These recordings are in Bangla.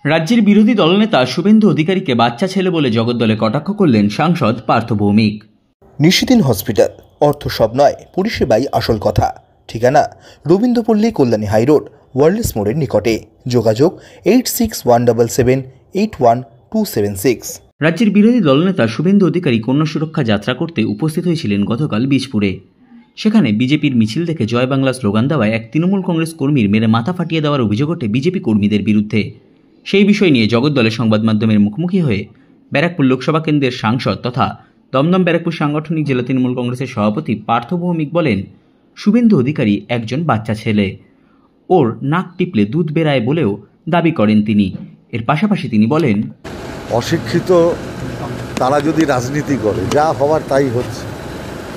রাজ্যের বিরোধী দলনেতা শুভেন্দু অধিকারীকে বাচ্চা ছেলে বলে জগদ্দলে কটাক্ষ করলেন সাংসদ পার্থ ভৌমিক। নিশিদিন হসপিটাল, অর্থ সব নয়, পরিষেবাই আসল কথা। ঠিকানা রবীন্দ্রপল্লী, কল্যাণী হাইরোড, ওয়ার্ল্ডস মোড়ের নিকটে। যোগাযোগ 8617781276। রাজ্যের বিরোধী দলনেতা শুভেন্দু অধিকারী কন্যা সুরক্ষা যাত্রা করতে উপস্থিত হয়েছিলেন গতকাল বীজপুরে। সেখানে বিজেপির মিছিল দেখে জয় বাংলা স্লোগান দেওয়ায় এক তৃণমূল কংগ্রেস কর্মীর মেরে মাথা ফাটিয়ে দেওয়ার অভিযোগ ওঠে বিজেপি কর্মীদের বিরুদ্ধে। সেই বিষয় নিয়ে জগদ্দলে সংবাদ মাধ্যমের মুখোমুখি হয়ে ব্যারাকপুর লোকসভা কেন্দ্রের সাংসদ তথা দমদম ব্যারাকপুর সাংগঠনিক জেলা তৃণমূল কংগ্রেসের সভাপতি পার্থ ভৌমিক বলেন, শুভেন্দু অধিকারী একজন বাচ্চা ছেলে, ওর নাক টিপলে দুধ বেরায় বলেও দাবি করেন তিনি। এর পাশাপাশি তিনি বলেন, অশিক্ষিত তারা যদি রাজনীতি করে, যা হওয়ার তাই হচ্ছে।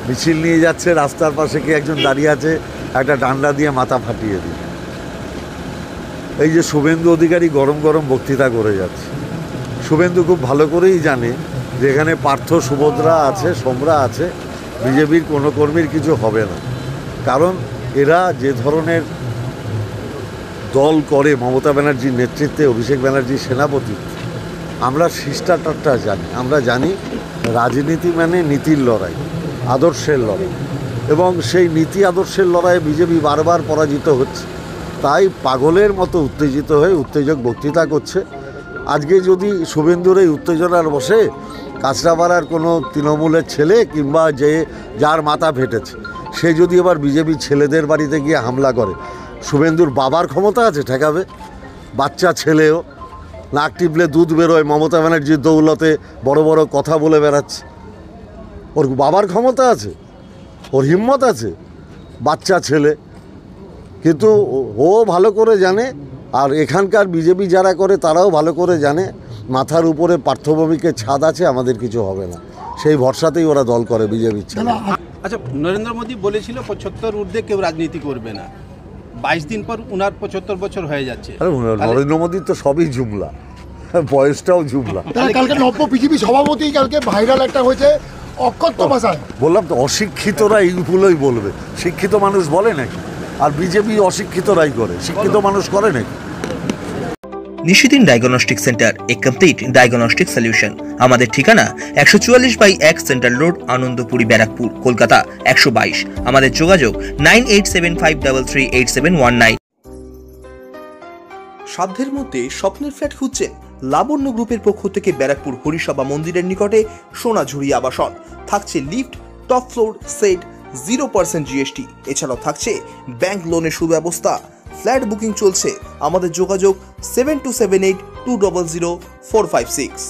মিছিল নিয়ে যাচ্ছে, রাস্তার পাশে কি একজন দাঁড়িয়ে আছে, একটা ডান্ডা দিয়ে মাথা ফাটিয়ে দিল। এই যে শুভেন্দু অধিকারী গরম গরম বক্তৃতা করে যাচ্ছে, শুভেন্দু খুব ভালো করেই জানে যে এখানে পার্থ, সুভদ্রা আছে, সোমরা আছে, বিজেপির কোনো কর্মীর কিছু হবে না। কারণ এরা যে ধরনের দল করে মমতা ব্যানার্জির নেতৃত্বে, অভিষেক ব্যানার্জির সেনাপতিত্বে, আমরা শিষ্টাচারটা জানি। আমরা জানি রাজনীতি মানে নীতির লড়াই, আদর্শের লড়াই, এবং সেই নীতি আদর্শের লড়াইয়ে বিজেপি বারবার পরাজিত হচ্ছে। তাই পাগলের মতো উত্তেজিত হয়ে উত্তেজক বক্তৃতা করছে। আজকে যদি শুভেন্দুর এই উত্তেজনার বসে কাঁচরাপাড়ার কোনো তৃণমূলের ছেলে কিংবা যার মাথা ফেটেছে, সে যদি এবার বিজেপির ছেলেদের বাড়িতে গিয়ে হামলা করে, শুভেন্দুর বাবার ক্ষমতা আছে ঠেকাবে? বাচ্চা ছেলেও নাক টিপলে দুধ বেরোয়, মমতা ব্যানার্জির দৌলতে বড় বড় কথা বলে বেড়াচ্ছে। ওর বাবার ক্ষমতা আছে, ওর হিম্মত আছে, বাচ্চা ছেলে। কিন্তু ও ভালো করে জানে, আর এখানকার বিজেপি যারা করে তারাও ভালো করে জানে, মাথার উপরে পার্থ ভৌমিকের ছাদ আছে, আমাদের কিছু হবে না। সেই ভরসাতেই ওরা দল করে বিজেপির ছাদ। আচ্ছা, নরেন্দ্র মোদী বলেছিল 75 ঊর্ধ্বে কেউ রাজনীতি করবে না। 22 দিন পর উনার 75 বছর হয়ে যাচ্ছে। নরেন্দ্র মোদীর তো সবই জুমলা, বয়সটাও জুমলা। কালকে নব্য বিজেপি সভাপতি কালকে ভাইরাল একটা হয়েছে অকথ্য ভাষায়। বললাম তো, অশিক্ষিতরা এইগুলোই বলবে, শিক্ষিত মানুষ বলে নাকি? আর বিজেপি অশিক্ষিতরাই করে, শিক্ষিত মানুষ করে নাকি? নিশিদিন ডায়াগনস্টিক সেন্টার, এ কমপ্লিট ডায়াগনস্টিক সলিউশন। আমাদের ঠিকানা 144/1 সেন্ট্রাল রোড, আনন্দপুরি, ব্যারাকপুর, কলকাতা 122। আমাদের যোগাযোগ 9875338719। সাধ্যের মধ্যে স্বপ্নের ফ্ল্যাট খুঁজছেন? লাবণ্য গ্রুপের পক্ষ থেকে ব্যারাকপুর হরিসভা মন্দিরের নিকটে সোনাঝুরি আবাসন। থাকছে lift, top floor, set, 0% GST। এছাড়াও থাকছে ব্যাংক লোনের সুব্যবস্থা। ফ্ল্যাট বুকিং চলছে। আমাদের যোগাযোগ 7278200456।